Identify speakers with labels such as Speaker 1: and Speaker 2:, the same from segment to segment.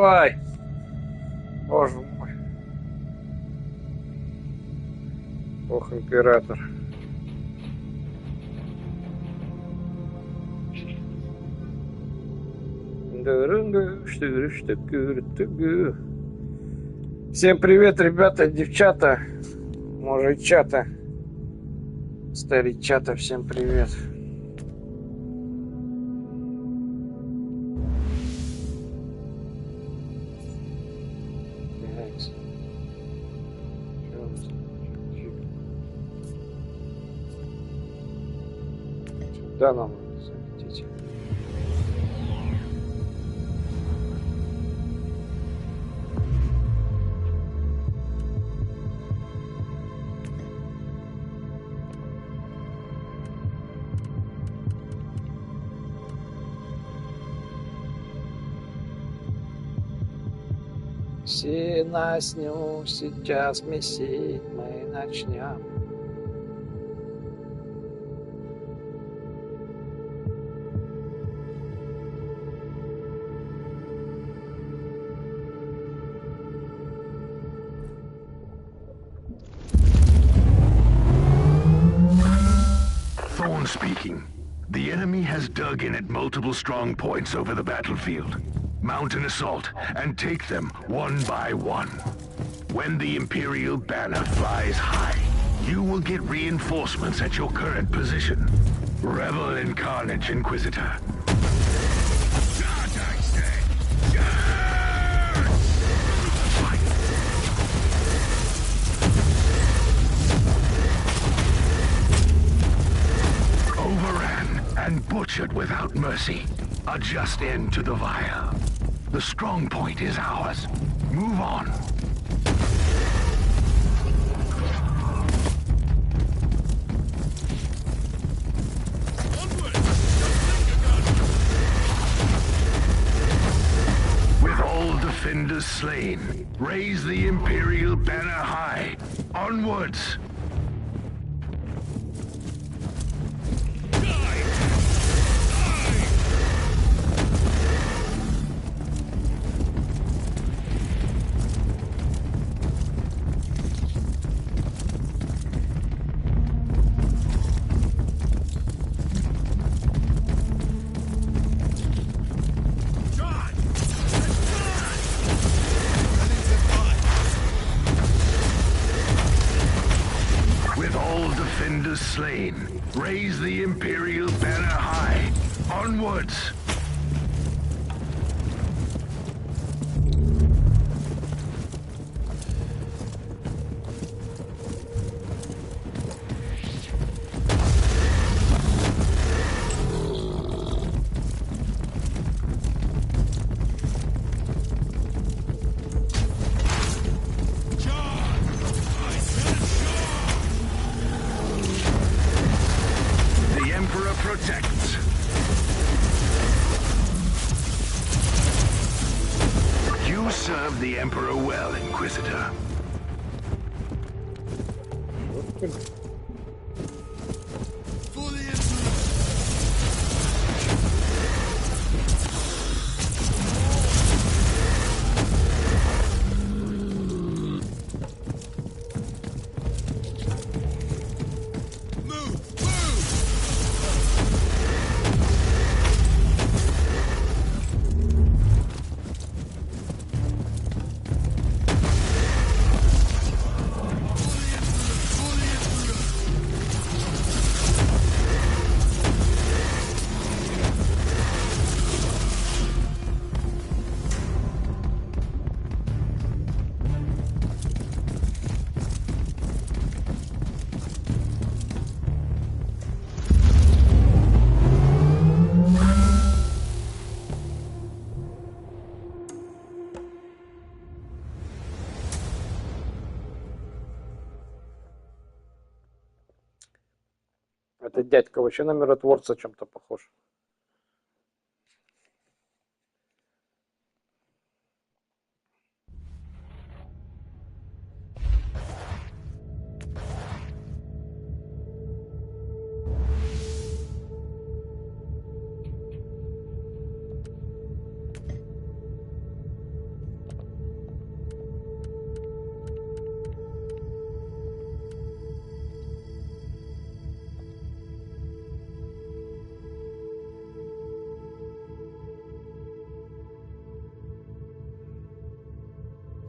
Speaker 1: Давай! Боже мой. Ох, император. Всем привет, ребята, девчата, мужичата, старичата, всем привет. Сюда нам надо залететь. Все насню, сейчас месить мы начнем.
Speaker 2: Speaking. The enemy has dug in at multiple strong points over the battlefield. Mount an assault and take them one by one. When the Imperial banner flies high, you will get reinforcements at your current position. Revel in carnage, Inquisitor. And butchered without mercy. A just end to the vial. The strong point is ours. Move on. With all defenders slain, raise the Imperial banner high. Onwards! Slain. Raise the Imperial banner high. Onwards! Serve the Emperor well, Inquisitor.
Speaker 1: Этот дядька вообще на миротворца чем-то похож.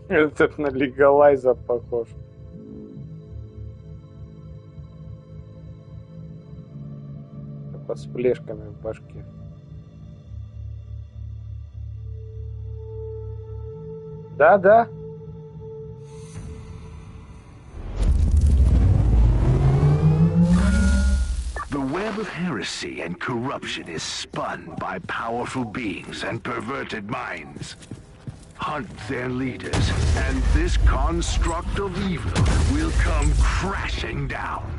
Speaker 1: Этот на легалайза похож. Только с плешками в башке. Да-да.
Speaker 2: The web of heresy and corruption is spun by powerful beings and perverted minds. Hunt their leaders, and this construct of evil will come crashing down.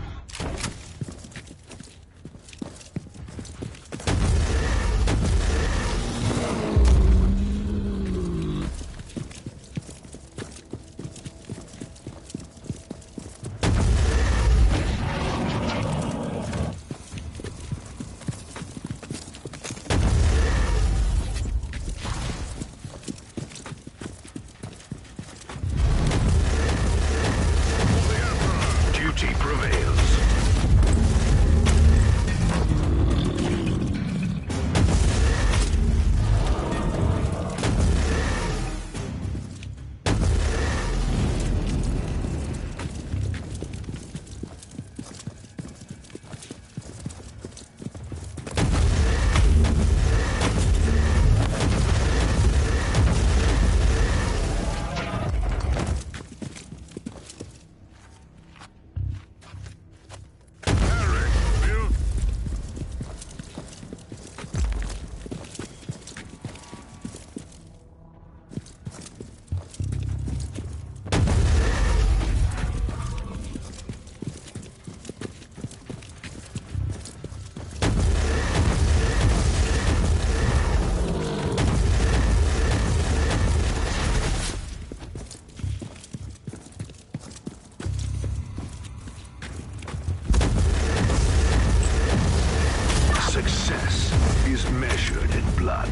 Speaker 2: Duty prevails. Success is measured in blood.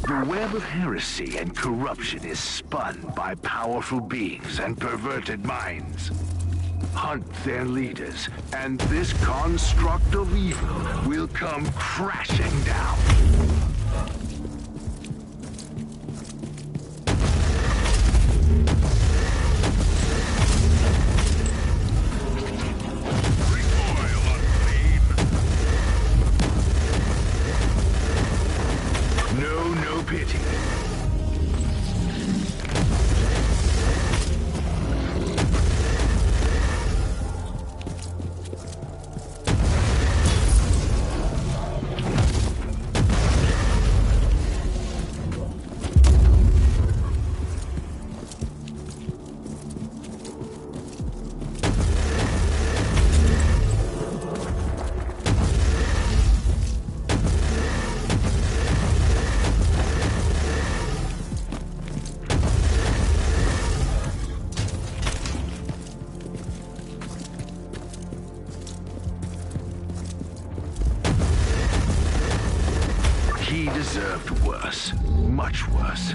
Speaker 2: The web of heresy and corruption is spun by powerful beings and perverted minds. Hunt their leaders, and this construct of evil will come crashing down. No pity. He deserved worse. Much worse.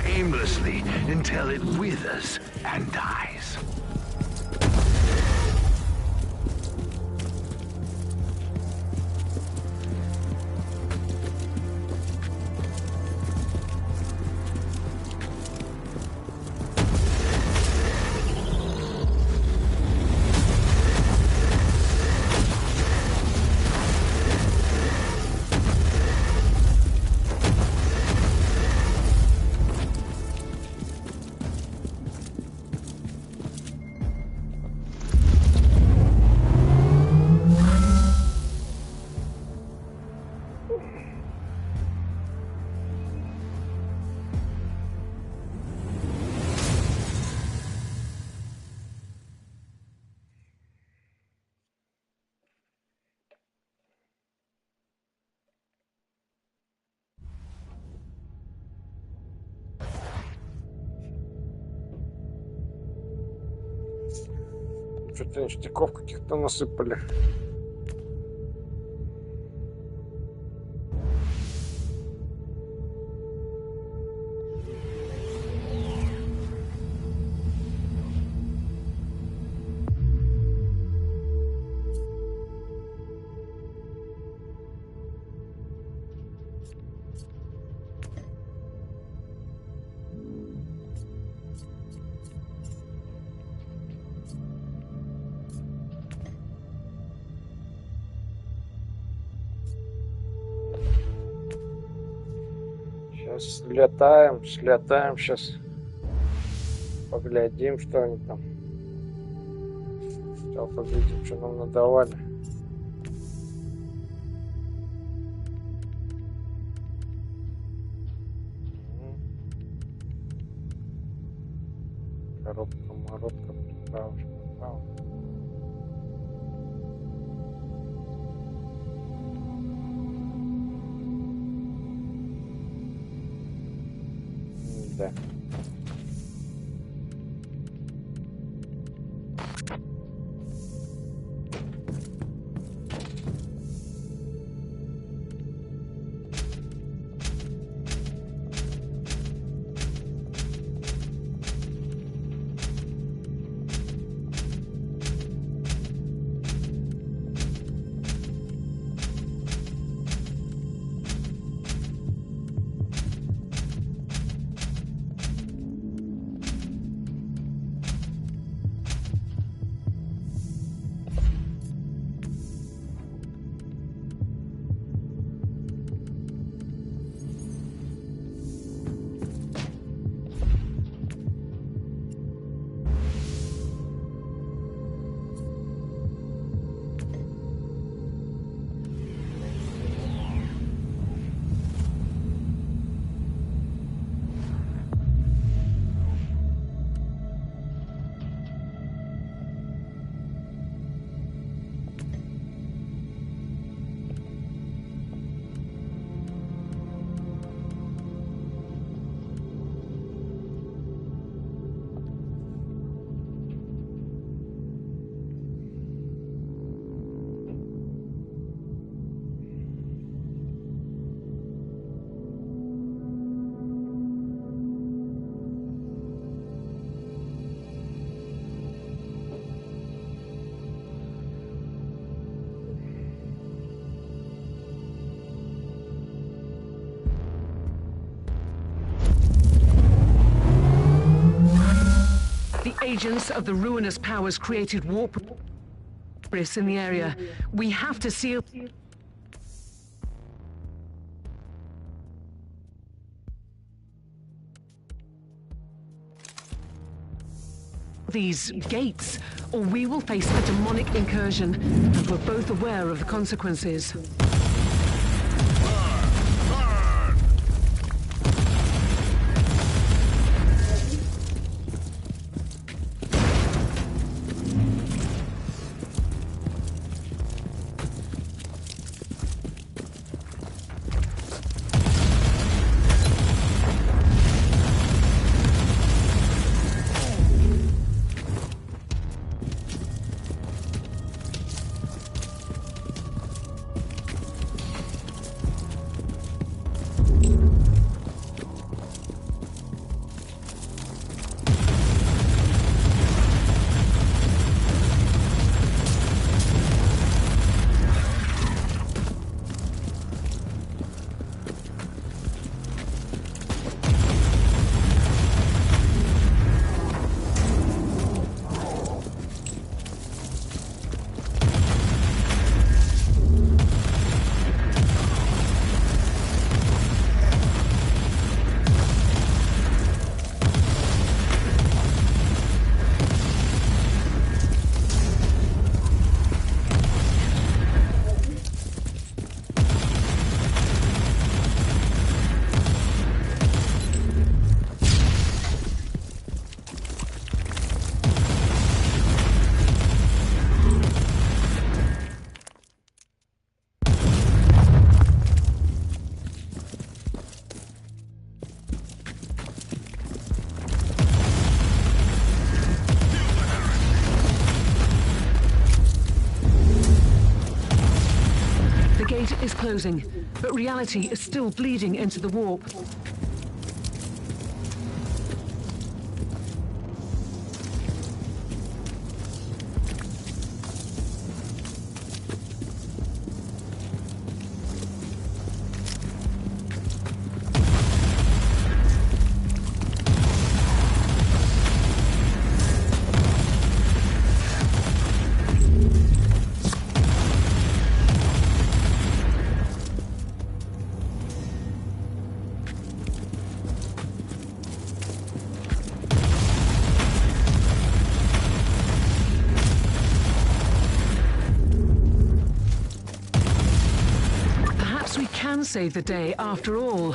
Speaker 2: Aimlessly until it withers and dies.
Speaker 1: Что-то ништяков каких-то насыпали. Слетаем, сейчас поглядим, что они там. Сначала поглядим, что нам надавали. Коробка, морозка, приправочка, приправа. Да.
Speaker 3: Agents of the ruinous powers created warp rifts in the area. We have to seal these gates, or we will face a demonic incursion, and we're both aware of the consequences. closing, but reality is still bleeding into the warp. Save the day after all.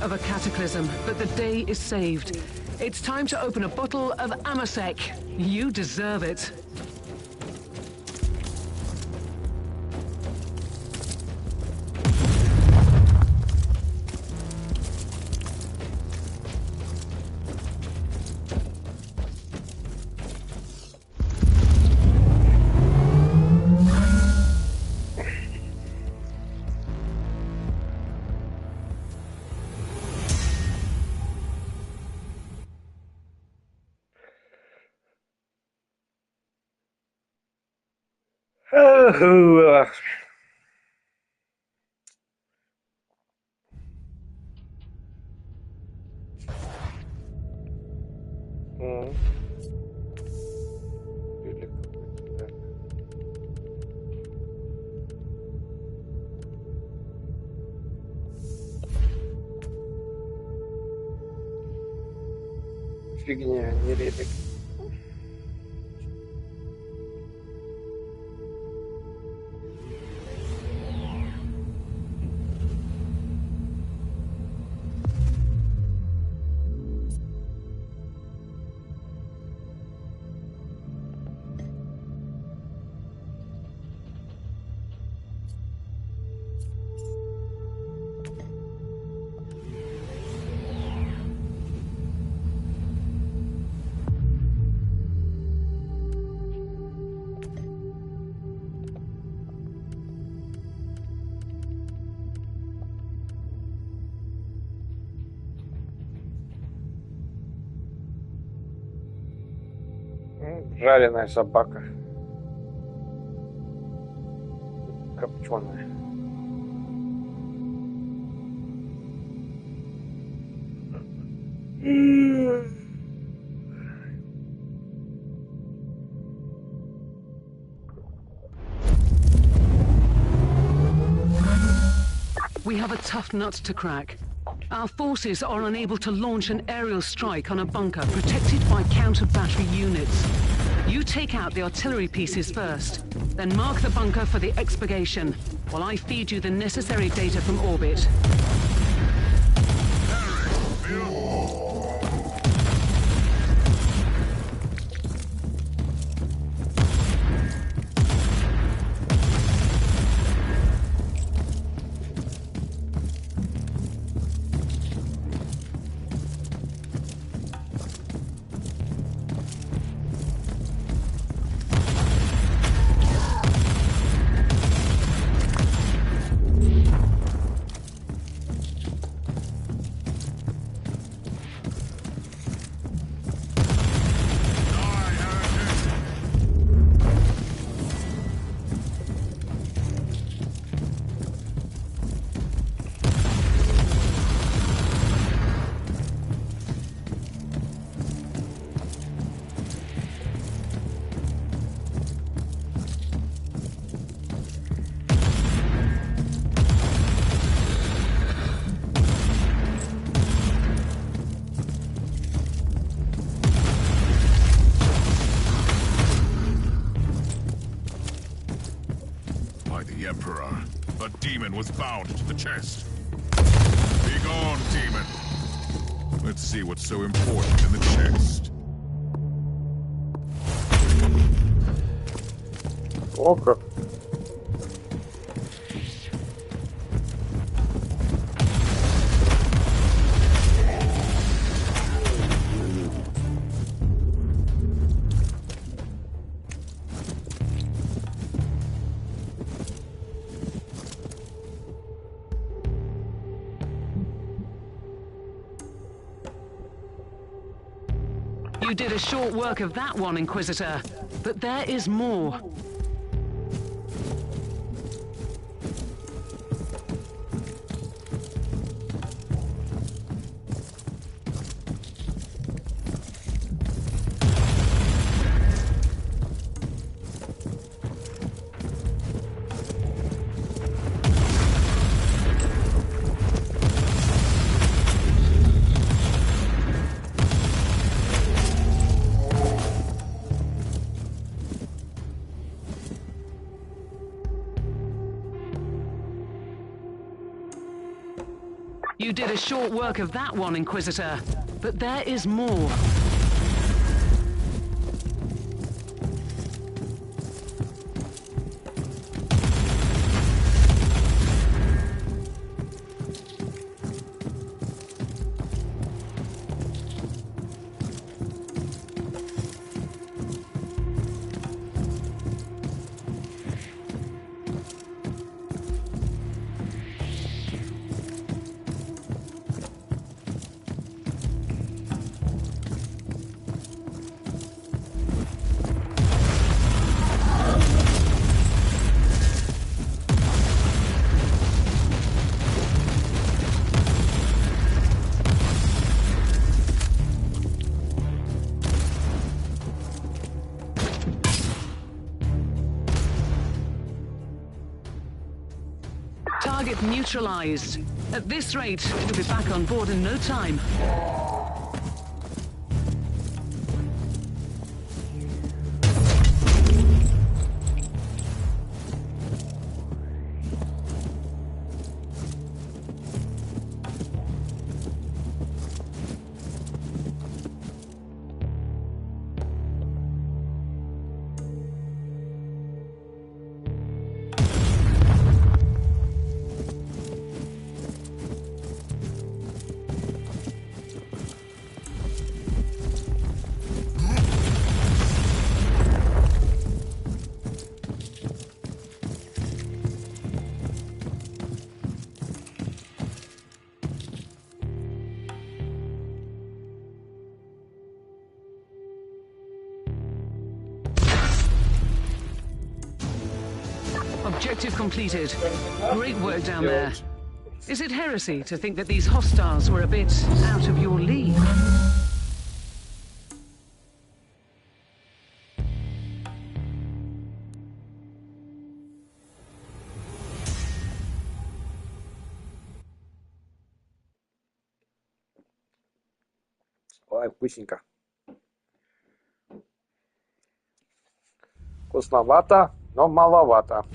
Speaker 3: Of a cataclysm, but the day is saved. It's time to open a bottle of Amasek. You deserve it.
Speaker 1: Фигня, не релик. Жареная собака. Копченая.
Speaker 3: We have a tough nut to crack. Our forces are unable to launch an aerial strike on a bunker protected by counter-battery units. You take out the artillery pieces first, then mark the bunker for the expurgation, while I feed you the necessary data from orbit.
Speaker 4: was bound to the chest. Be gone, demon. Let's see what's so important in the chest.
Speaker 1: О, как.
Speaker 3: You did a short work of that one, Inquisitor, but there is more. You did a short work of that one, Inquisitor, but there is more. Target neutralized. At this rate, it'll be back on board in no time. Objective completed. Great work down there. Is it heresy to think that these hostiles were a bit out of your league?
Speaker 1: Ой, вкусненько. Вкусновато, но маловато.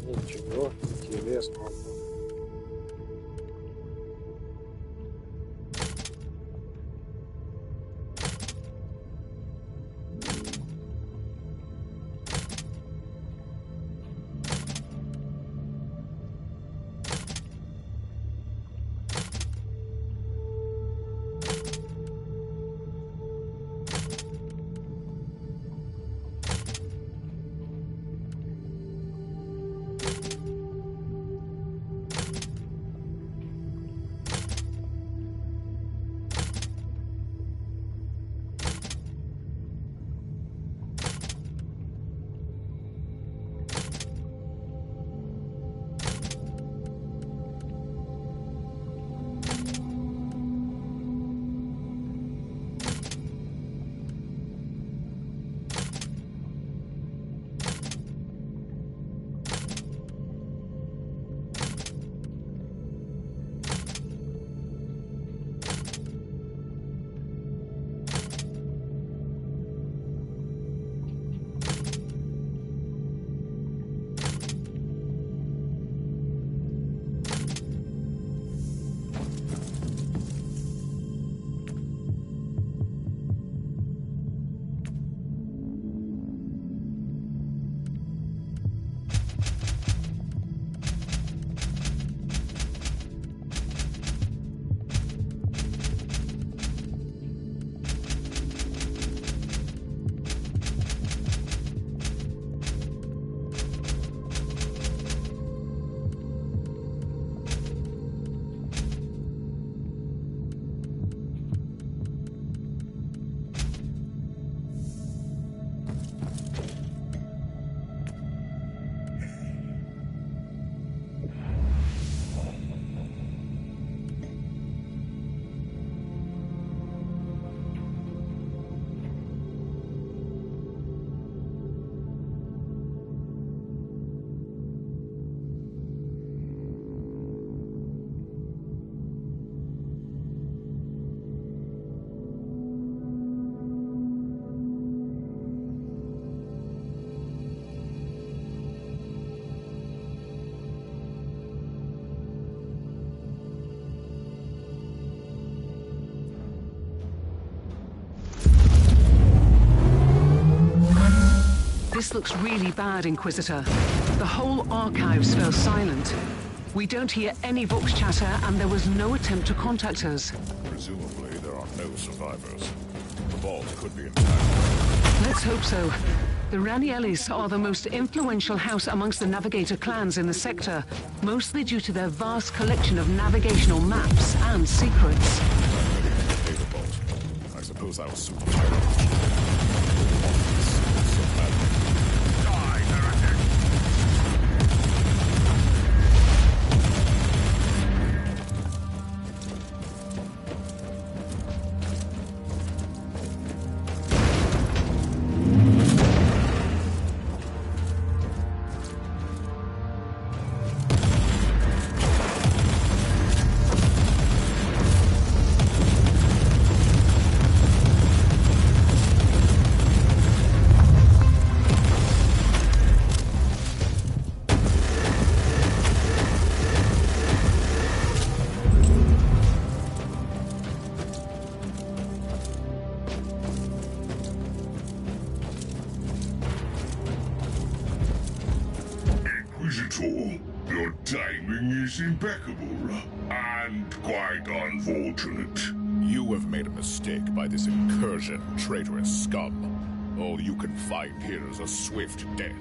Speaker 1: Ничего интересного.
Speaker 3: This looks really bad, Inquisitor. The whole archives fell silent. We don't hear any vox chatter, and there was no attempt to contact us.
Speaker 4: Presumably, there are no survivors. The vault could be intact.
Speaker 3: Let's hope so. The Raniellis are the most influential house amongst the Navigator clans in the sector, mostly due to their vast collection of navigational maps and secrets.
Speaker 4: The vault. I suppose I'll soon find out. Die, heretic!
Speaker 2: Inquisitor, your timing is impeccable, and quite unfortunate.
Speaker 4: You have made a mistake by this incursion, traitorous scum. All you can find here is a swift death.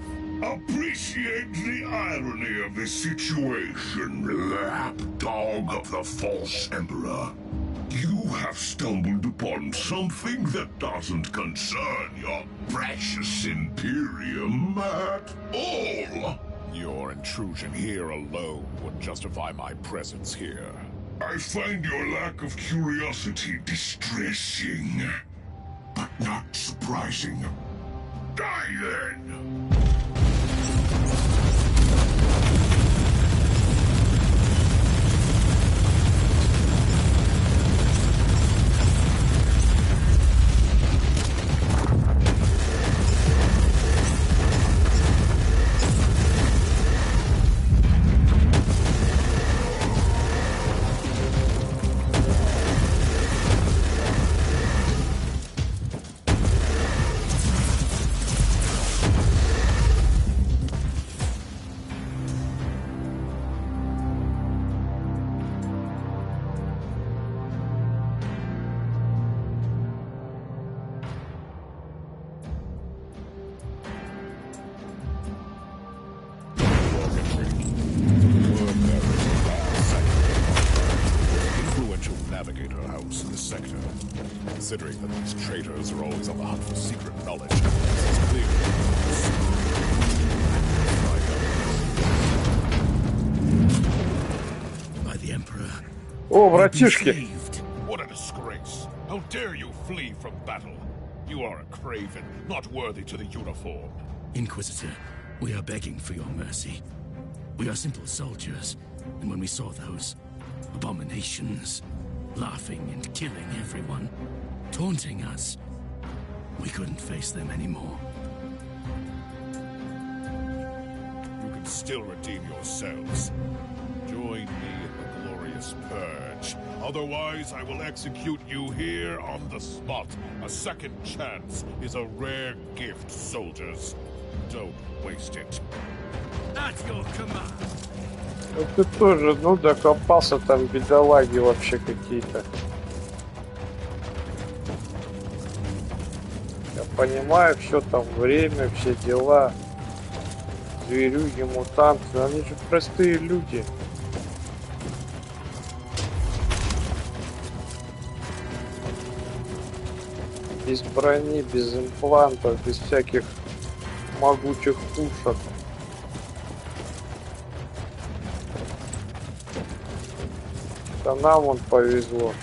Speaker 2: Appreciate the irony of this situation, lapdog of the false emperor. You have stumbled upon something that doesn't concern your precious Imperium at all.
Speaker 4: Your intrusion here alone would justify my presence here.
Speaker 2: I find your lack of curiosity distressing, but not surprising. Die then!
Speaker 4: Considering that these traitors are always on the hunt for secret knowledge, this is clear.
Speaker 5: By the Emperor.
Speaker 1: О, братишки!
Speaker 4: What a disgrace! How dare you flee from battle? You are a craven, not worthy to the uniform.
Speaker 5: Inquisitor, we are begging for your mercy. We are simple soldiers, and when we saw those abominations, laughing and killing everyone, taunting us, we couldn't face them anymore.
Speaker 4: You can still redeem yourselves. Join me in the glorious purge. Otherwise, I will execute you here on the spot. A second chance is a rare gift, soldiers. Don't waste it.
Speaker 5: At your command.
Speaker 1: Ну ты тоже, ну докопался, там бедолаги вообще какие-то. Я понимаю, все там время, все дела. Зверюги, мутанты, но они же простые люди. Без брони, без имплантов, без всяких могучих пушек. Да нам вон повезло.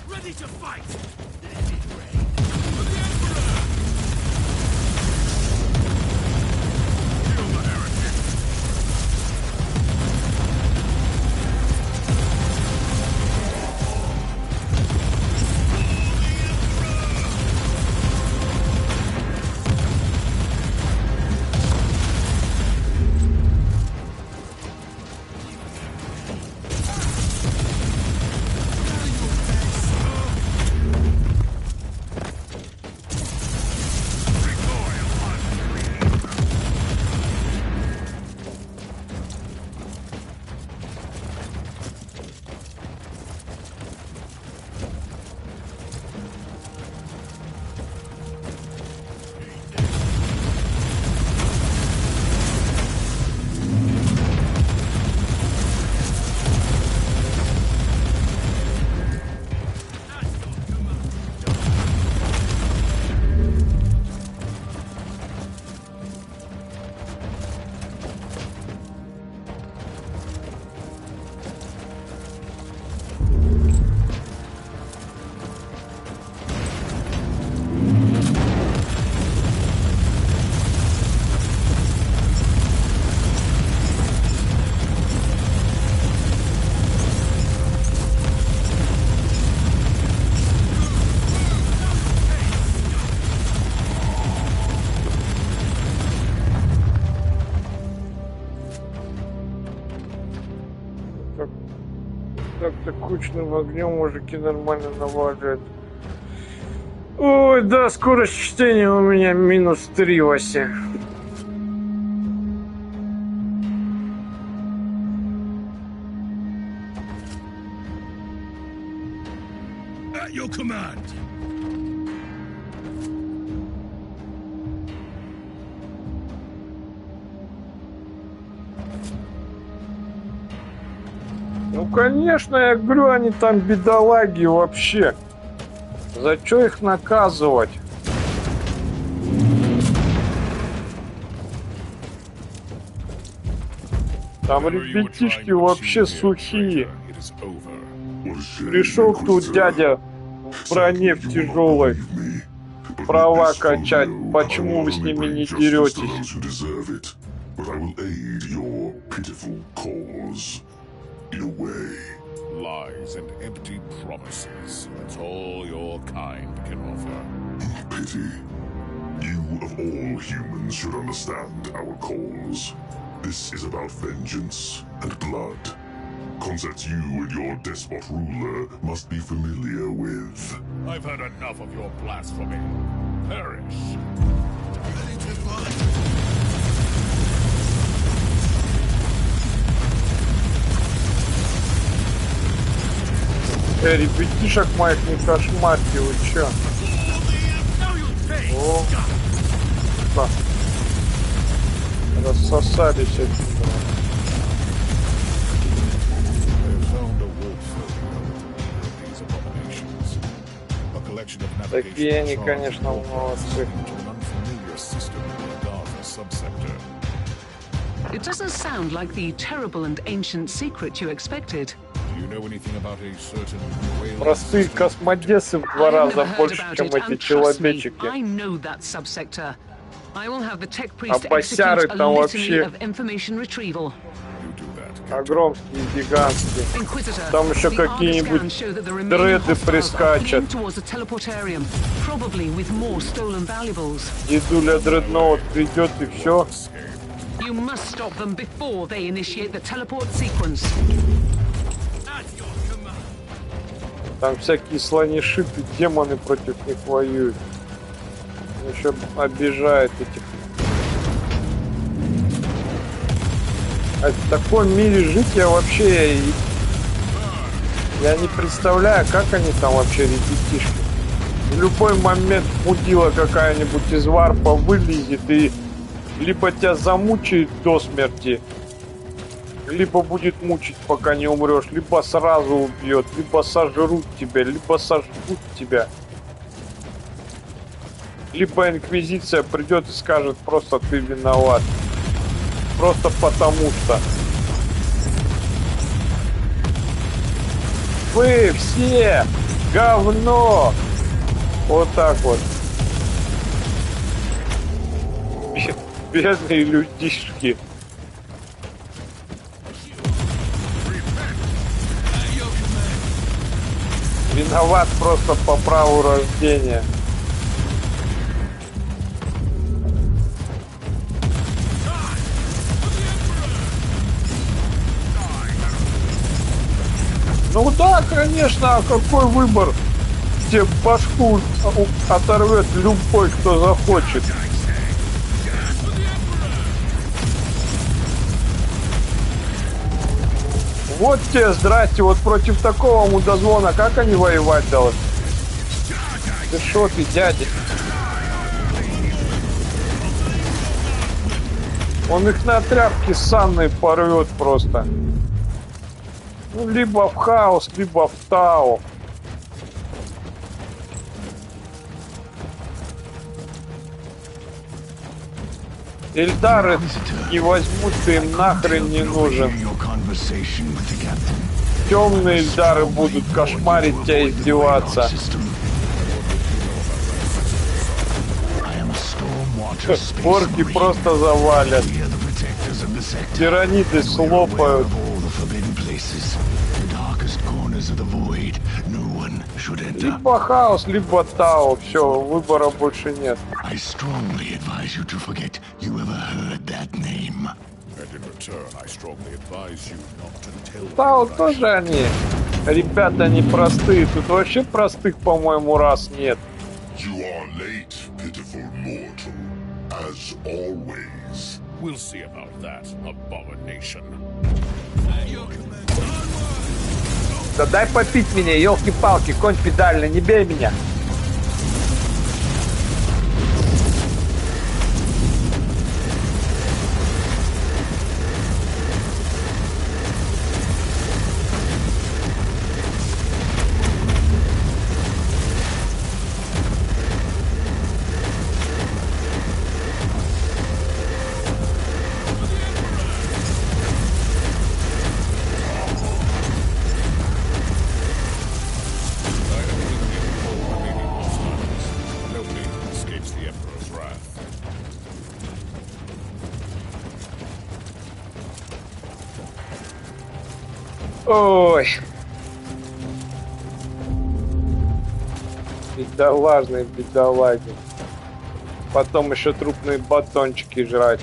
Speaker 5: Ready to fight!
Speaker 1: скучным огнем мужики нормально наваливают. Ой, да, скорость чтения у меня -3 в оси.
Speaker 5: At your command.
Speaker 1: Ну, конечно, я говорю, они там бедолаги вообще. За что их наказывать? Там ребятишки вообще сухие. Пришел тут дядя в броне в тяжелой. Права качать. Почему вы с ними не деретесь?
Speaker 4: Lies and empty promises. That's all your kind can offer.
Speaker 6: Pity. You of all humans should understand our cause. This is about vengeance and blood. Concepts you and your despot ruler must be familiar with.
Speaker 4: I've heard enough of your blasphemy. Perish.
Speaker 5: Ready to fight?
Speaker 1: Ребятишек моих не кошмарьте, вы чё? О, да. Рассосались отсюда. Такие они, конечно, молодцы.
Speaker 3: It doesn't sound like the terrible and ancient secret you expected.
Speaker 1: Простые космодесы в 2 раза больше, чем эти человечики. А босяры там вообще огромные, гигантские. Там еще какие-нибудь дреды прискачат. Дедуля дредноут придет и все.
Speaker 3: You must stop them before they initiate the teleport sequence.
Speaker 1: Там всякие слонишиты, демоны против них воюют. Еще обижают этих. А в таком мире жить я вообще... Я не представляю, как они там вообще, ребятишки. В любой момент мудила какая-нибудь из варпа вылезет и либо тебя замучает до смерти, либо будет мучить, пока не умрешь, либо сразу убьет, либо сожрут тебя, либо сожгут тебя. Либо Инквизиция придет и скажет, просто ты виноват. Просто потому что. Вы все говно! Вот так вот. Бедные людишки. Виноват просто по праву рождения. Ну да, конечно, а какой выбор? Тебе башку оторвет любой, кто захочет. Вот тебе, здрасте, вот против такого мудозвона, как они воевать должны? Ты шо ты, дядя? Он их на тряпки санной порвет просто. Ну, либо в хаос, либо в тау. Эльдары не возьмут, ты им нахрен не нужен. Темные эльдары будут кошмарить тебя и издеваться. Орки просто завалят. Тираниды слопают. Либо хаос, либо тау. Все, выбора больше нет.
Speaker 4: And in return, I strongly advise you not to tell
Speaker 1: Да,
Speaker 4: me
Speaker 1: вот
Speaker 4: what I
Speaker 1: тоже они. Ребята непростые. Тут вообще простых, по-моему, раз нет.
Speaker 6: You are late, pitiful mortal, as always.
Speaker 4: We'll see about that, abomination.
Speaker 1: Да дай попить меня, елки-палки, конь педальный, не бей меня. Ой. Бедолажные бедолаги. Потом еще трупные батончики жрать.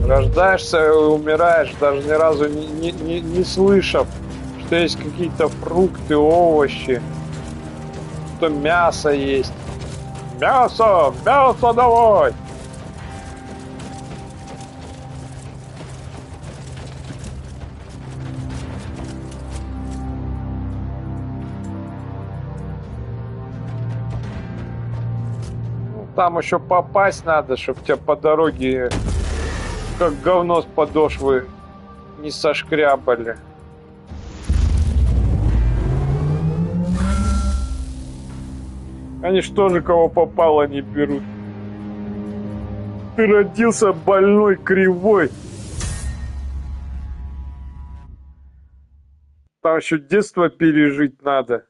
Speaker 1: Рождаешься и умираешь, даже ни разу не слышав, что есть какие-то фрукты, овощи, что мясо есть. Мясо! Мясо давай! Там еще попасть надо, чтобы тебя по дороге как говно с подошвы не сошкрябали. Они ж тоже кого попало не берут. Ты родился больной, кривой. Там еще детство пережить надо.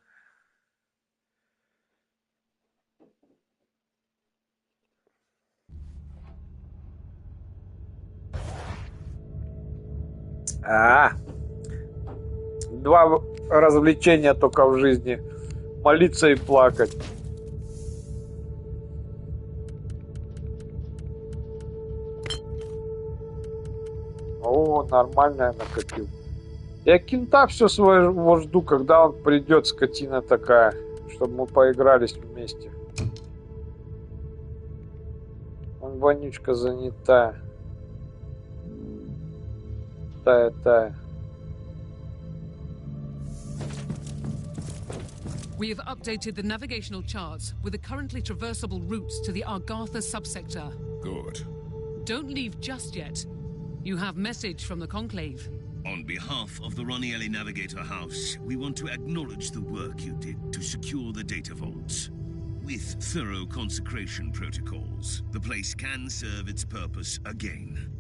Speaker 1: Два развлечения только в жизни. Молиться и плакать. О, нормально я накопил. Я кента все своего жду, когда он придет, скотина такая, чтобы мы поигрались вместе. Он вонючка занята. Тая.
Speaker 3: We have updated the navigational charts with the currently traversable routes to the Argatha subsector.
Speaker 4: Good.
Speaker 3: Don't leave just yet. You have message from the Conclave.
Speaker 5: On behalf of the Ronielli Navigator House, we want to acknowledge the work you did to secure the data vaults. With thorough consecration protocols, the place can serve its purpose again.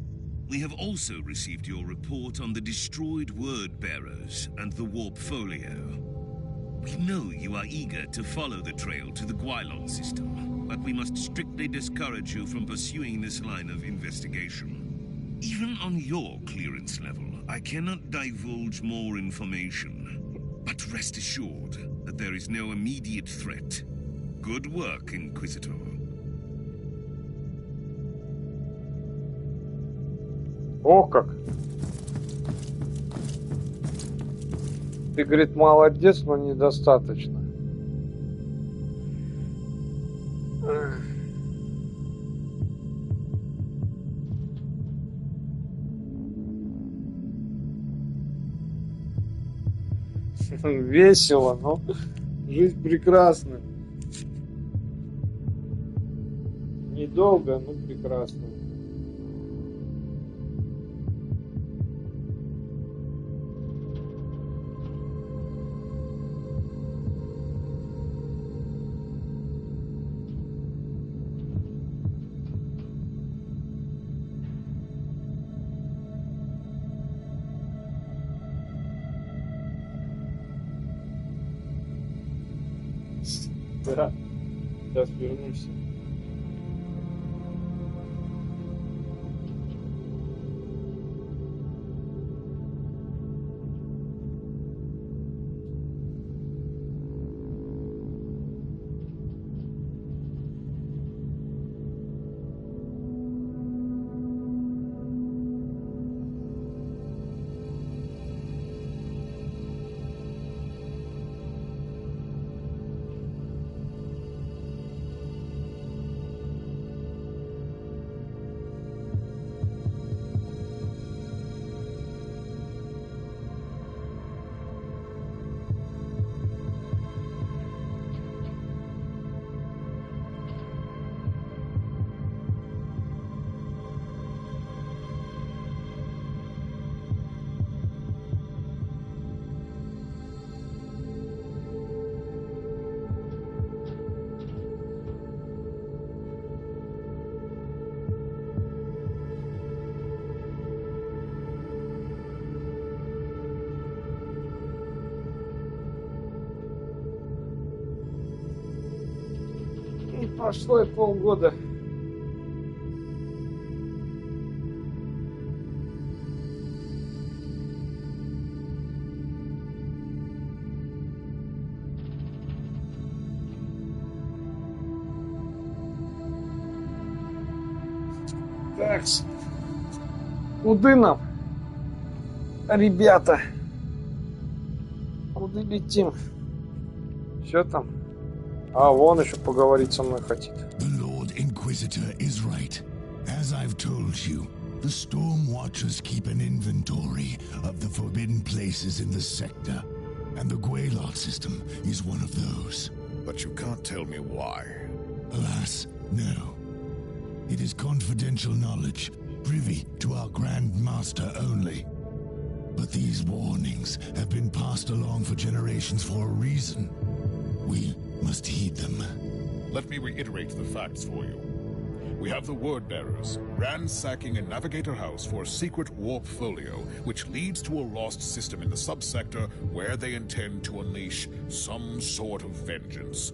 Speaker 5: We have also received your report on the destroyed word bearers and the warp folio. We know you are eager to follow the trail to the Guilon system, but we must strictly discourage you from pursuing this line of investigation. Even on your clearance level, I cannot divulge more information. But rest assured that there is no immediate threat. Good work, Inquisitor.
Speaker 1: О, как! Ты, говорит, молодец, но недостаточно. Весело, но жизнь прекрасна. Недолго, но прекрасно. Да, сейчас вернусь. Прошло и полгода. Так, куда нам, ребята? Куда летим? Все там? А, вон еще поговорить со мной хотит.
Speaker 5: The Lord Inquisitor is right. As I've told you, the Storm Watchers keep an inventory of the forbidden places in the sector, and the Guaylot system is one of those.
Speaker 4: But you can't tell me why.
Speaker 5: Alas, no. It is confidential knowledge, privy to our Grand Master only. But these warnings have been passed along for generations for a reason. We must heed them.
Speaker 4: Let me reiterate the facts for you. We have the word bearers ransacking a navigator house for a secret warp folio, which leads to a lost system in the subsector where they intend to unleash some sort of vengeance.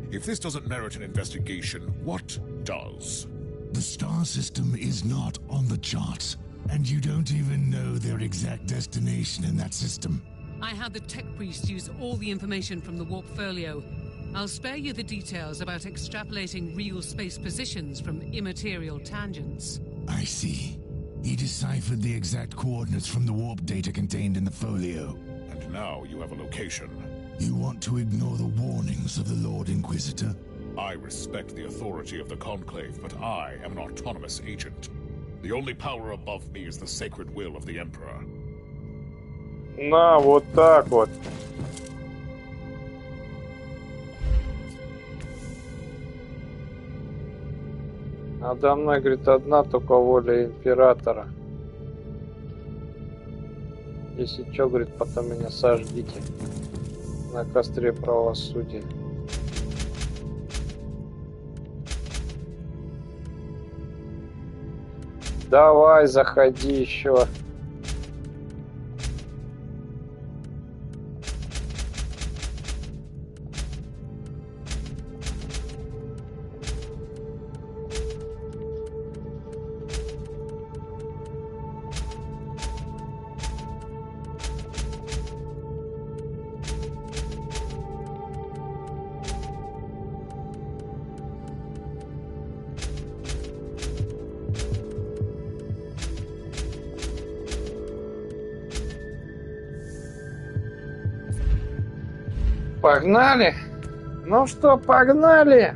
Speaker 4: If this doesn't merit an investigation, what does?
Speaker 5: The star system is not on the charts, and you don't even know their exact destination in that system.
Speaker 3: I had the tech priest use all the information from the warp folio. I'll spare you the details about extrapolating real space positions from immaterial tangents.
Speaker 5: I see. He deciphered the exact coordinates from the warp data contained in the folio.
Speaker 4: And now you have a location.
Speaker 5: You want to ignore the warnings of the Lord Inquisitor?
Speaker 4: I respect the authority of the Conclave, but I am an autonomous agent. The only power above me is the sacred will of the Emperor.
Speaker 1: На, вот так вот. Надо мной, говорит, одна только воля Императора. Если что, говорит, потом меня сожгите на костре правосудия. Давай, заходи еще. Погнали? Ну что, погнали?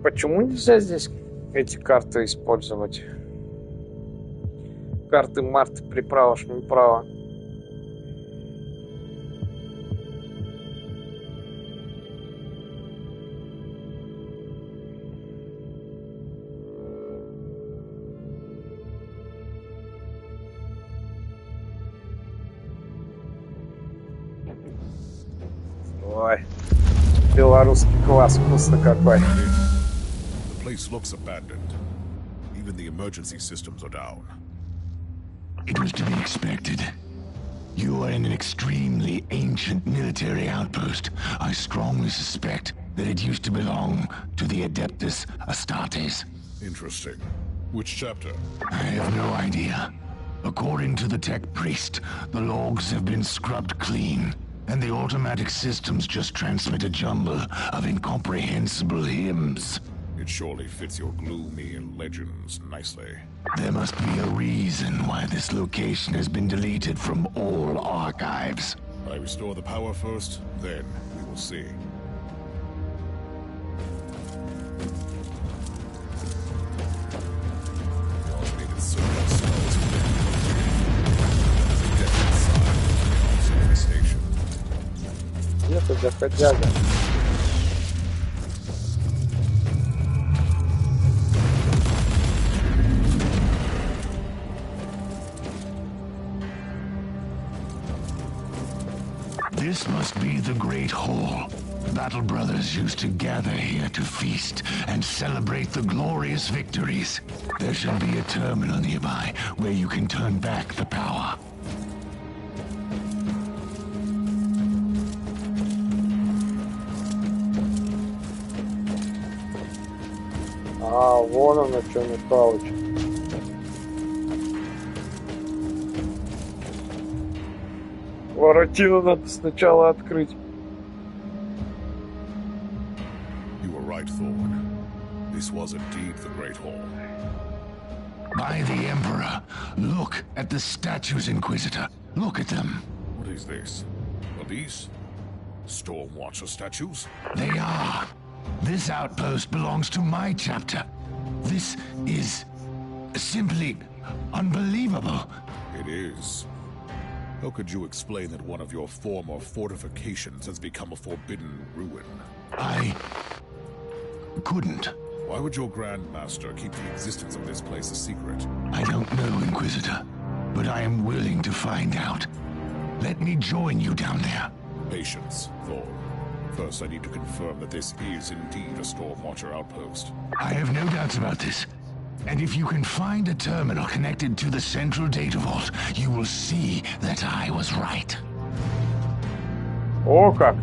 Speaker 1: Почему нельзя здесь эти карты использовать? Карты Марты, приправа, шмиправа. Ой, белорусский класс, вкусно какой.
Speaker 4: The place looks abandoned. Even the emergency systems are down.
Speaker 5: It was to be expected. You are in an extremely ancient military outpost. I strongly suspect that it used to belong to the Adeptus Astartes.
Speaker 4: Interesting. Which chapter?
Speaker 5: I have no idea. According to the tech priest, the logs have been scrubbed clean, and the automatic systems just transmit a jumble of incomprehensible hymns.
Speaker 4: It surely fits your gloomy legends nicely.
Speaker 5: There must be a reason why this location has been deleted from all archives.
Speaker 4: I restore the power first, then we will see. The automated circuit smells death inside. Station.
Speaker 1: Где ты, доходяга?
Speaker 5: This must be the Great Hall. Battle Brothers used to gather here to feast and celebrate the glorious victories. There should be a terminal nearby where you can turn back the power.
Speaker 1: А, вон оно, что, Михалыч. Воротину надо сначала открыть.
Speaker 4: You were right, Thorn. This was indeed the Great Hall.
Speaker 2: By the Emperor, look at the statues, Inquisitor. Look at them.
Speaker 4: What is this? Are these Stormwatcher statues?
Speaker 2: They are. This outpost belongs to my chapter. This is simply unbelievable.
Speaker 4: It is. How could you explain that one of your former fortifications has become a forbidden ruin?
Speaker 2: I couldn't.
Speaker 4: Why would your Grand Master keep the existence of this place a secret?
Speaker 2: I don't know, Inquisitor, but I am willing to find out. Let me join you down there.
Speaker 4: Patience, Thor. First, I need to confirm that this is indeed a Stormwatcher outpost.
Speaker 2: I have no doubts about this. And if you can find a terminal connected to the central data vault, you will see that I was right.
Speaker 1: О, как!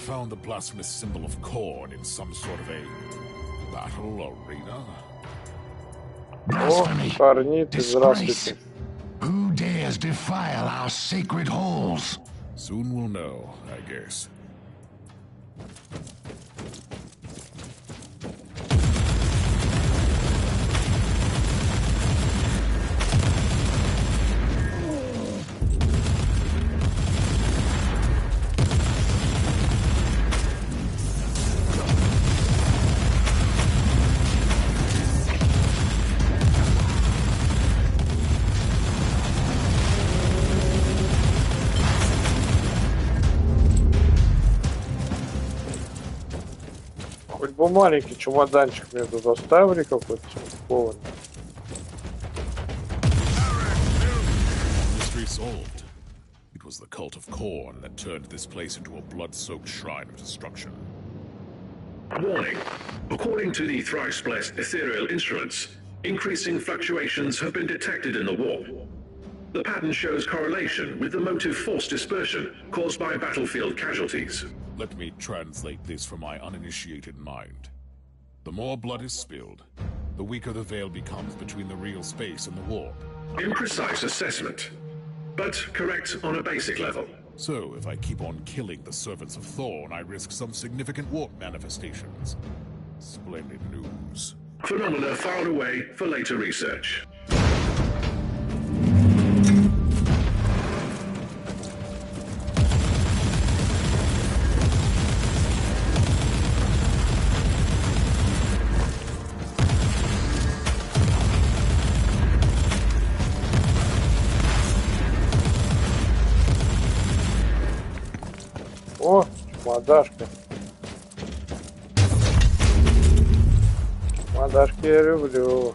Speaker 4: Found the blasphemous symbol of corn in some sort of a battle arena?
Speaker 1: О,
Speaker 2: Blasphemy.
Speaker 1: парниты,
Speaker 2: Disgrace.
Speaker 1: здравствуйте.
Speaker 2: Who dares defile our sacred halls?
Speaker 4: Soon we'll know, I guess.
Speaker 1: Хоть бы маленький чемоданчик мне тут оставили какой-то упакованный.
Speaker 4: Mystery solved. It was the cult of corn that turned this place into a blood-soaked shrine of destruction.
Speaker 7: Warning. According to the thrice-blessed ethereal instruments, increasing fluctuations have been detected in the warp. The pattern shows correlation with the motive force dispersion caused by battlefield casualties.
Speaker 4: Let me translate this for my uninitiated mind. The more blood is spilled, the weaker the veil becomes between the real space and the warp.
Speaker 7: Imprecise assessment, but correct on a basic level.
Speaker 4: So, if I keep on killing the servants of Thorn, I risk some significant warp manifestations. Splendid news.
Speaker 7: Phenomena filed away for later research.
Speaker 1: О, чемодашка. Чемодашки я люблю.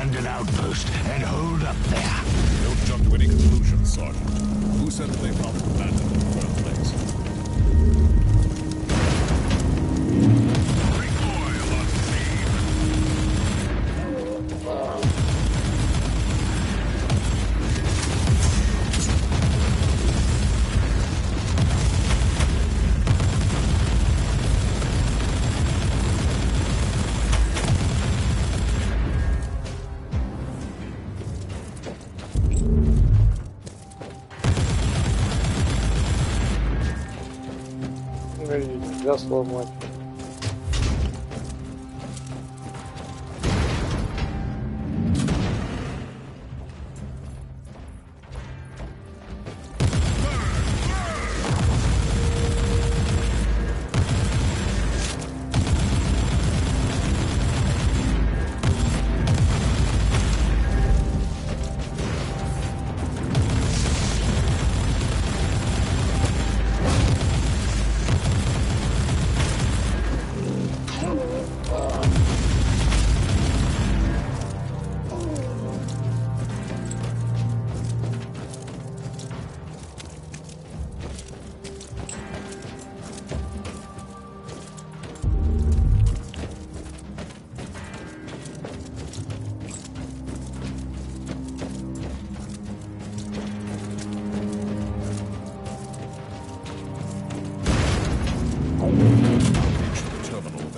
Speaker 2: find an outpost and hold up there.
Speaker 4: Don't jump to any conclusions, Sergeant. Who said that they found the bandit in the first place? Recoil on scene.
Speaker 1: Нельзя сломать.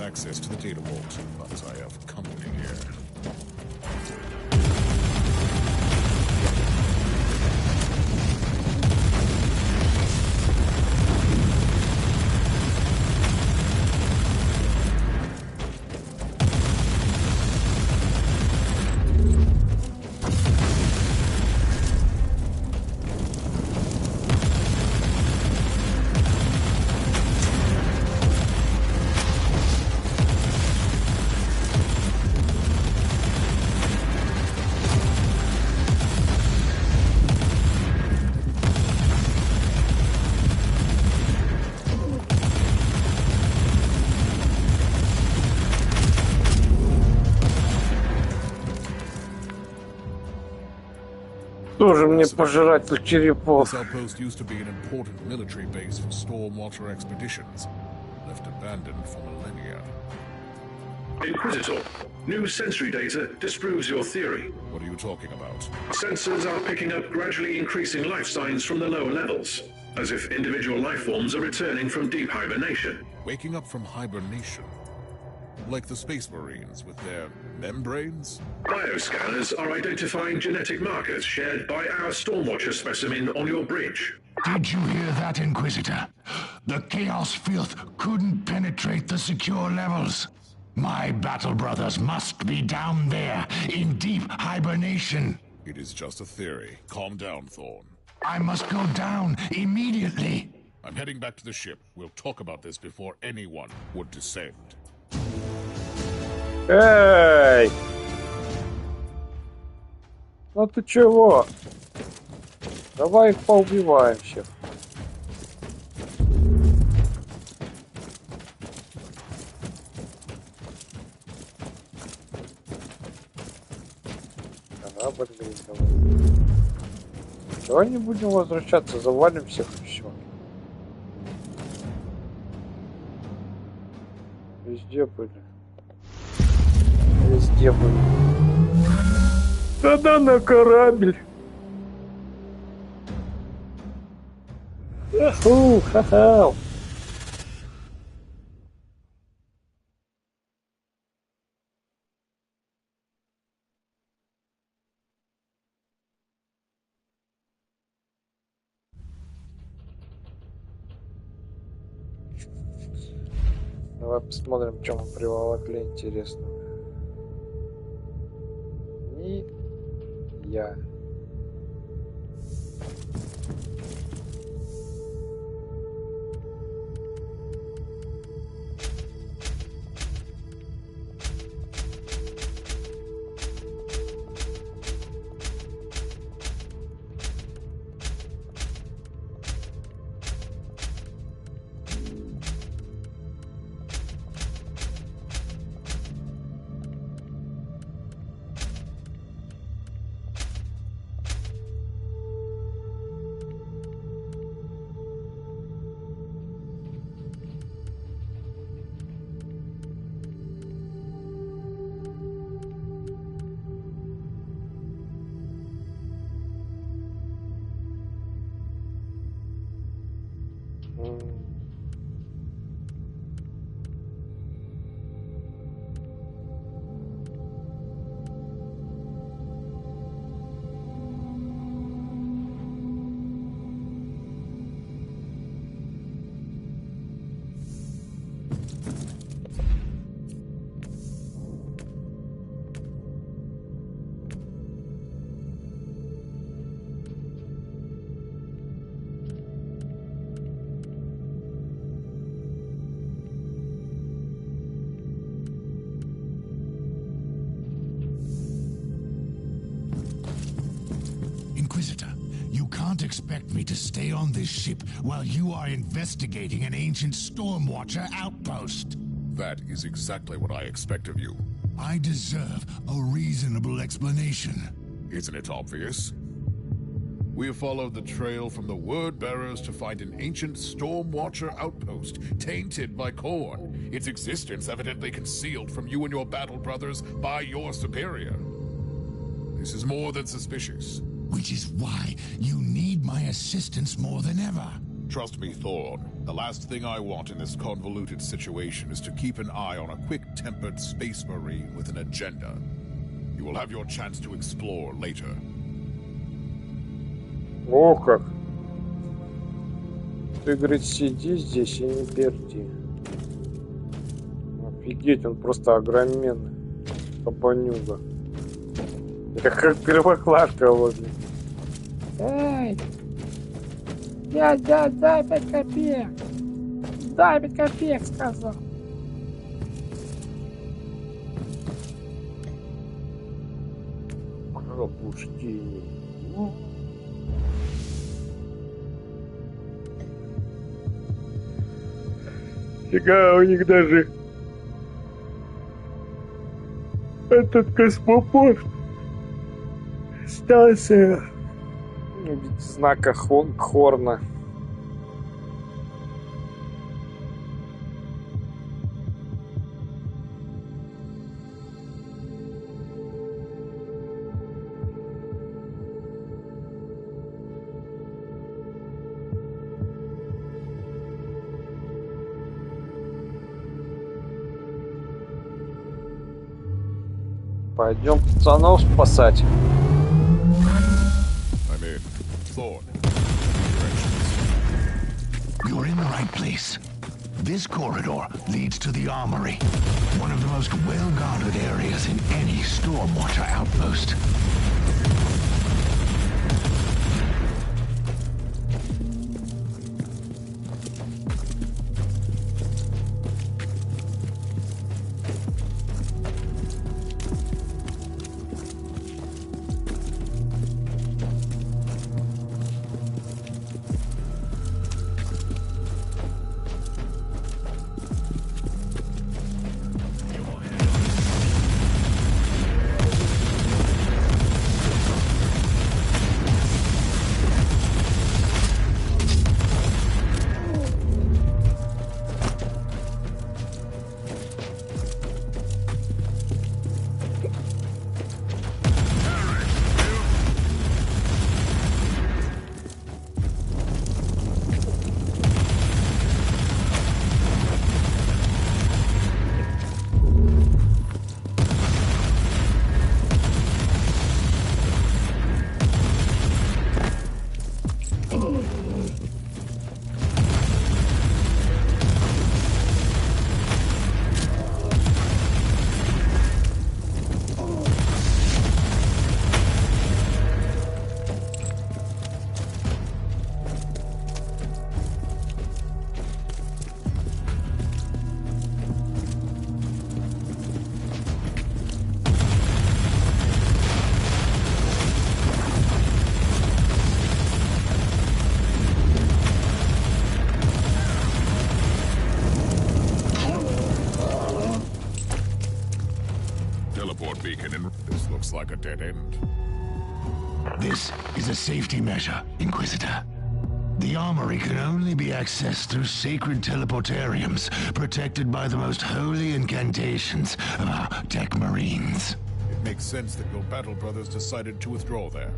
Speaker 4: Access to the data vault, but I have company here.
Speaker 1: Тоже мне пожиратель черепов.
Speaker 4: This outpost used to be an important military base for stormwater expeditions, left abandoned for millennia.
Speaker 7: Inquisitor, new sensory data disproves your theory.
Speaker 4: What are you talking about?
Speaker 7: Sensors are picking up gradually increasing life signs from the lower levels, as if individual life forms are returning from deep hibernation.
Speaker 4: Waking up from hibernation? Like the Space Marines with their membranes?
Speaker 7: Bioscanners are identifying genetic markers shared by our Stormwatcher specimen on your bridge.
Speaker 2: Did you hear that, Inquisitor? The Chaos Filth couldn't penetrate the secure levels. My battle brothers must be down there, in deep hibernation.
Speaker 4: It is just a theory. Calm down, Thorn.
Speaker 2: I must go down immediately.
Speaker 4: I'm heading back to the ship. We'll talk about this before anyone would descend.
Speaker 1: Эй! Ну ты чего? Давай их поубиваем всех. Корабль грязновый. Давай не будем возвращаться, завалим всех и все. Везде были. Везде были. Тогда на корабль. Аху, ха-ха. Давай посмотрим, что мы приволокли интересного. И я.
Speaker 5: Inquisitor, you can't expect me to stay on this ship while you are investigating an ancient Stormwatcher outpost.
Speaker 4: That is exactly what I expect of you.
Speaker 5: I deserve a reasonable explanation.
Speaker 4: Isn't it obvious? We have followed the trail from the word bearers to find an ancient Stormwatcher outpost tainted by Khorne, its existence evidently concealed from you and your battle brothers by your superior. This is more than suspicious.
Speaker 5: Which is why you need my assistance more than ever.
Speaker 4: Trust me, Thorn. The last thing I want in this convoluted situation is to keep an eye on a quick-tempered space marine with an agenda. You will have your chance to explore later.
Speaker 1: О как! Ты, говорит, сиди здесь и не перди. Офигеть, он просто огроменный. Кабанюга. Это как первоклашка возле.
Speaker 8: Эй! Дядя, дай 5 копеек! Дай 5 копеек, сказал!
Speaker 1: Пробуждение. Фига, у них даже этот космопорт, станция в знака Хорна. Пойдем пацанов спасать.
Speaker 4: I'm in. Thorn.
Speaker 2: You're in the right place. This corridor leads to the armory, one of the most well-guarded areas in any Stormwatcher outpost.
Speaker 4: This looks like a dead end.
Speaker 2: This is a safety measure, Inquisitor. The armory can only be accessed through sacred teleportariums, protected by the most holy incantations of our tech marines.
Speaker 4: It makes sense that your battle brothers decided to withdraw there.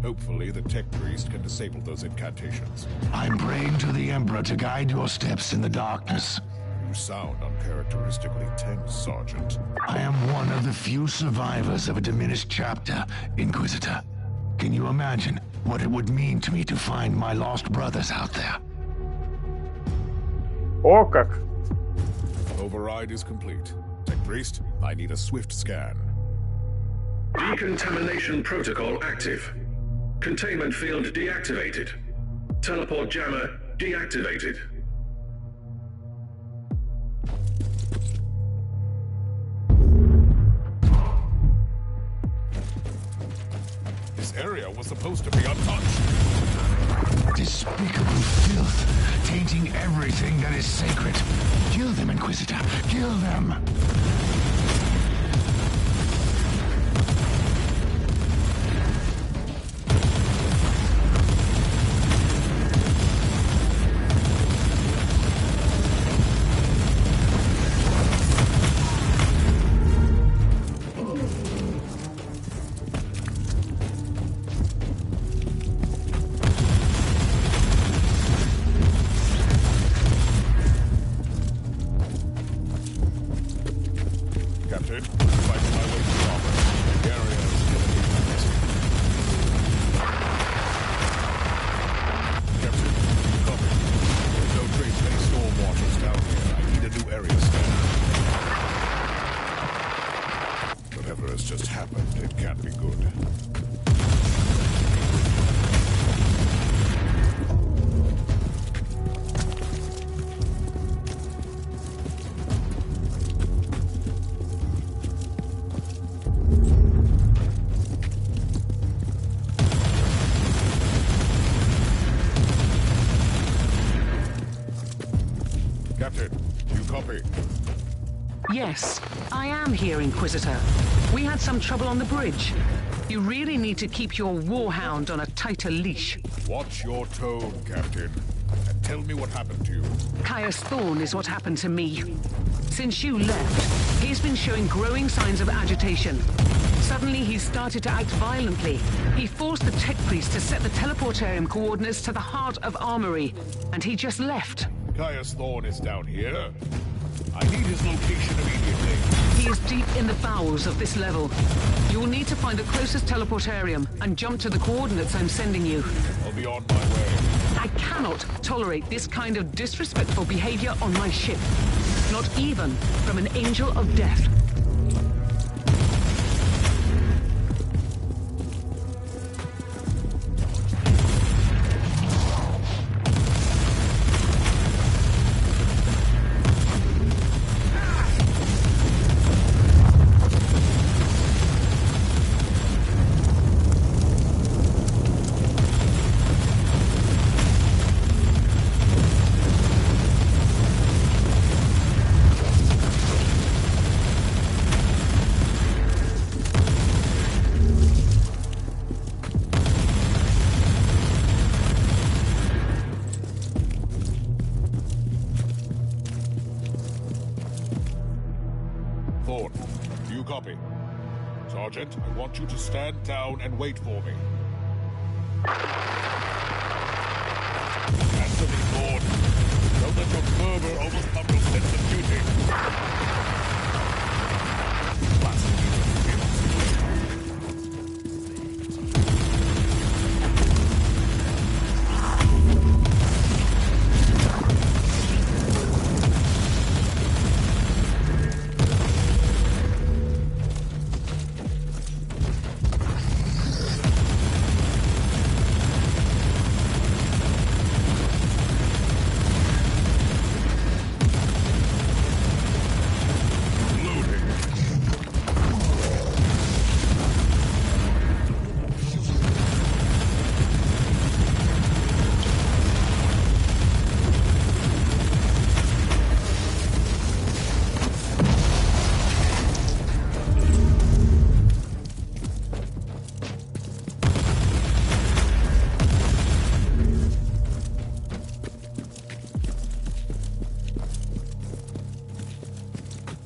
Speaker 4: Hopefully, the tech priest can disable those incantations.
Speaker 2: I'm praying to the Emperor to guide your steps in the darkness.
Speaker 4: You sound uncharacteristically tense, Sergeant.
Speaker 2: I am one of the few survivors of a diminished chapter, Inquisitor. Can you imagine what it would mean to me to find my lost brothers out there?
Speaker 1: О как!
Speaker 4: Override is complete. Tech priest, I need a swift scan.
Speaker 7: Decontamination protocol active. Containment field deactivated. Teleport jammer deactivated.
Speaker 4: This area was supposed to be untouched.
Speaker 2: Despicable filth, tainting everything that is sacred. Kill them, Inquisitor. Kill them.
Speaker 4: Captain, fighting my way to Warhammer. The area is still messy. Captain, copy. There's no trace of any storm watchers down here. I need a new area scan. Whatever has just happened, it can't be good. Captain, you copy?
Speaker 3: Yes, I am here, Inquisitor. We had some trouble on the bridge. You really need to keep your warhound on a tighter leash.
Speaker 4: Watch your tone, Captain. And tell me what happened to you.
Speaker 3: Caius Thorne is what happened to me. Since you left, he's been showing growing signs of agitation. Suddenly, he started to act violently. He forced the tech priest to set the teleportarium coordinates to the heart of Armory, and he just left.
Speaker 4: Caius Thorne is down here. I need his location immediately.
Speaker 3: He is deep in the bowels of this level. You will need to find the closest teleportarium and jump to the coordinates I'm sending you.
Speaker 4: I'll be on my way.
Speaker 3: I cannot tolerate this kind of disrespectful behavior on my ship. Not even from an angel of death.
Speaker 4: Thorne, do you copy? Sergeant, I want you to stand down and wait for me. Answer me, Thorne. Don't let your fervor overcome your sense of duty.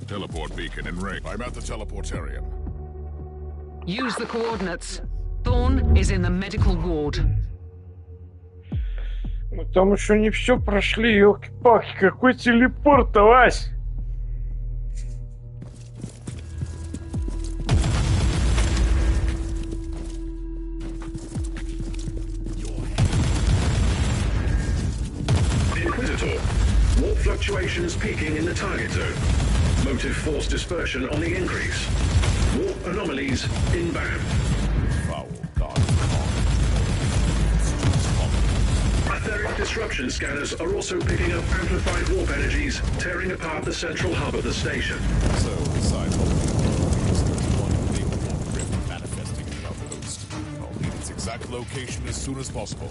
Speaker 4: Teleport beacon in range. I'm at the teleportarium.
Speaker 3: Use the coordinates. Thorn is in the medical ward.
Speaker 1: Мы там еще не все прошли, елки-палки, какой телепорт, Вась!
Speaker 7: Inquisitor. Warp fluctuations peaking in the target zone. Motive force dispersion on the increase. Warp anomalies inbound.
Speaker 4: Foul god.
Speaker 7: Etheric disruption scanners are also picking up amplified warp energies, tearing apart the central hub of the station.
Speaker 4: So, besides all the there's one big warp rift manifesting in the outpost. I'll need its exact location as soon as possible.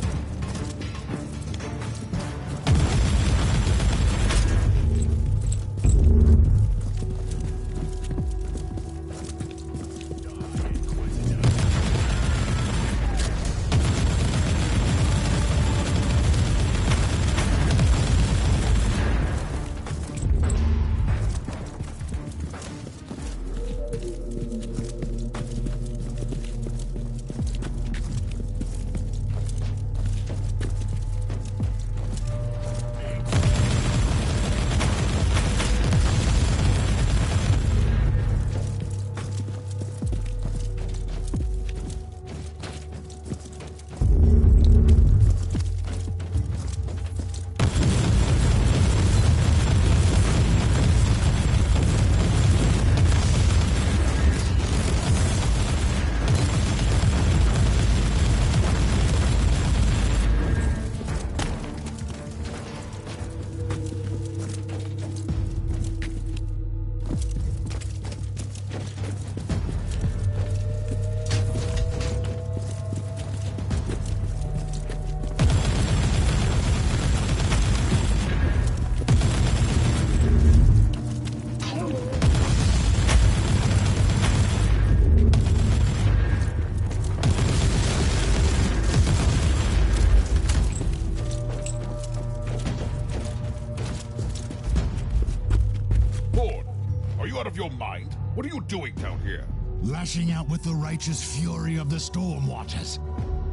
Speaker 4: Your mind? What are you doing down here?
Speaker 9: Lashing out with the righteous fury of the storm waters,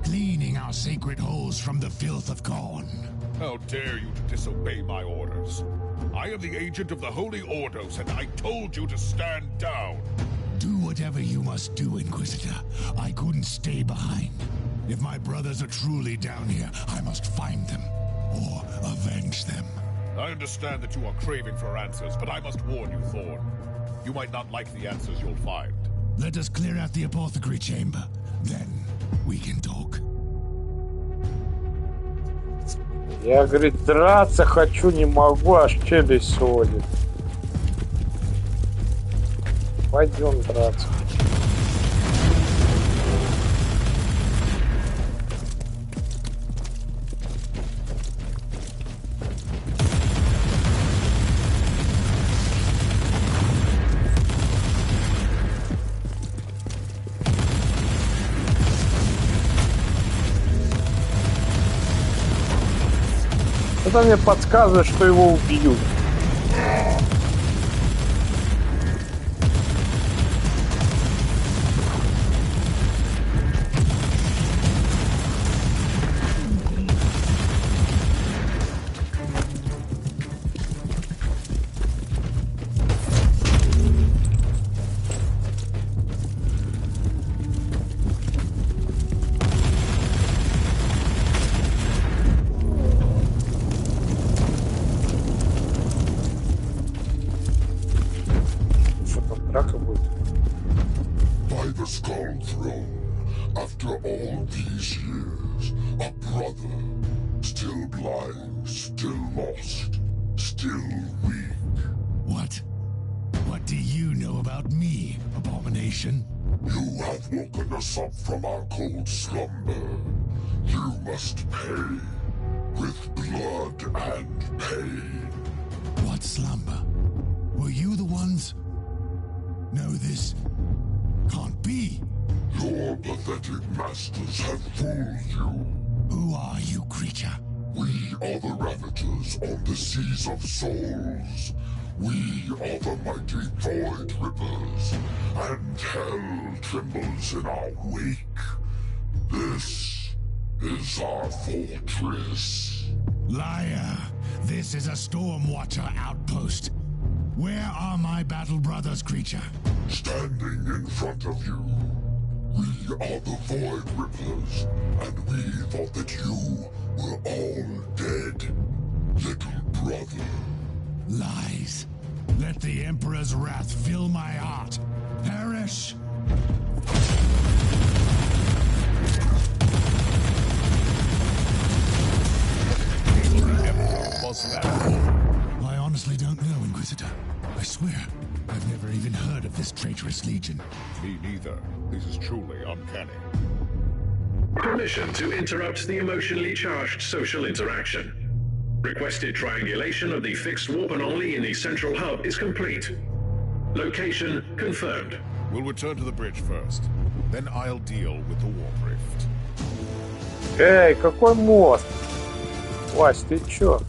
Speaker 9: cleaning our sacred halls from the filth of Khorne.
Speaker 4: How dare you to disobey my orders? I am the agent of the Holy Ordos, and I told you to stand down.
Speaker 9: Do whatever you must do, Inquisitor. I couldn't stay behind. If my brothers are truly down here, I must find them, or avenge them.
Speaker 4: I understand that you are craving for answers, but I must warn you, Thorn. You might not like the answers you'll find.
Speaker 9: Let us clear out the apothecary chamber. Then we can talk.
Speaker 1: Я, говорит, драться хочу, не могу, аж челюсть сводит. Пойдем драться. Это мне подсказывает, что его убьют.
Speaker 6: By the Skull Throne, after all these years, a brother, still blind, still lost, still weak.
Speaker 9: What? What do you know about me, Abomination?
Speaker 6: You have woken us up from our cold slumber. You must pay, with blood and pain.
Speaker 9: What slumber? Were you the ones? No, this can't be.
Speaker 6: Your pathetic masters have fooled you.
Speaker 9: Who are you, creature?
Speaker 6: We are the Ravagers on the Seas of Souls. We are the mighty Void Rippers, and hell trembles in our wake. This is our fortress.
Speaker 9: Liar! This is a Stormwatcher outpost. Where are my battle brothers, creature?
Speaker 6: Standing in front of you. We are the Void Ripplers, and we thought that you were all dead. Little brother.
Speaker 9: Lies. Let the Emperor's wrath fill my heart. Perish! I honestly don't know, Inquisitor. I swear, I've never even heard of this traitorous legion.
Speaker 4: Me neither. This is truly uncanny.
Speaker 7: Permission to interrupt the emotionally charged social interaction. Requested triangulation of the fixed warp anomaly in the central hub is complete. Location confirmed.
Speaker 4: We'll return to the bridge first. Then I'll deal with the warp rift.
Speaker 1: Эй, какой мост? Вась, ты чё?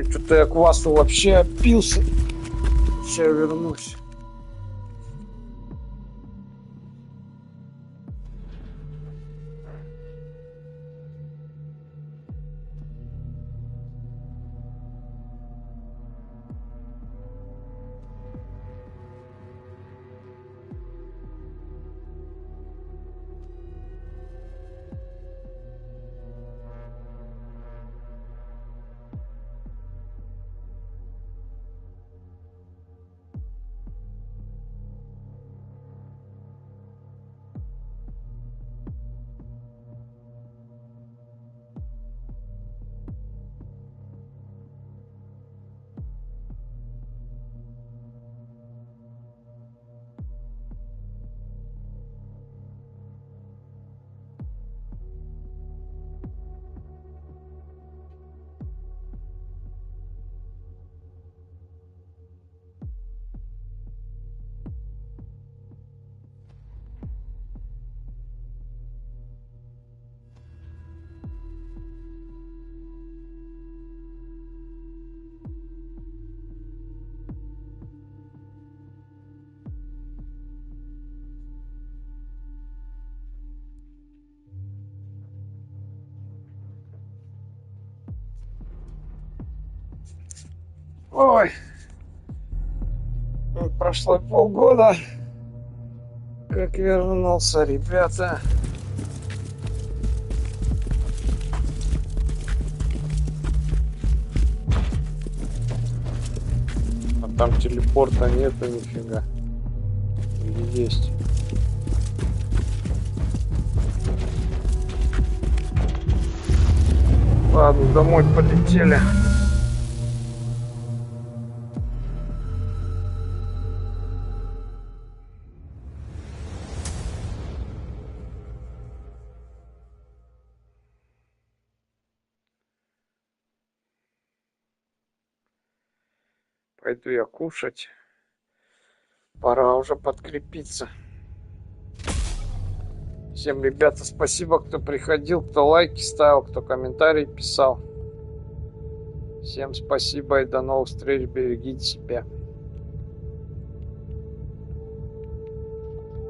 Speaker 1: Что-то я квасу вообще опился. Сейчас вернусь. Ой, прошло полгода, как вернулся, ребята. А там телепорта нету нифига. Или есть? Ладно, домой полетели. Пойду я кушать. Пора уже подкрепиться. Всем, ребята, спасибо, кто приходил, кто лайки ставил, кто комментарии писал. Всем спасибо и до новых встреч. Берегите себя.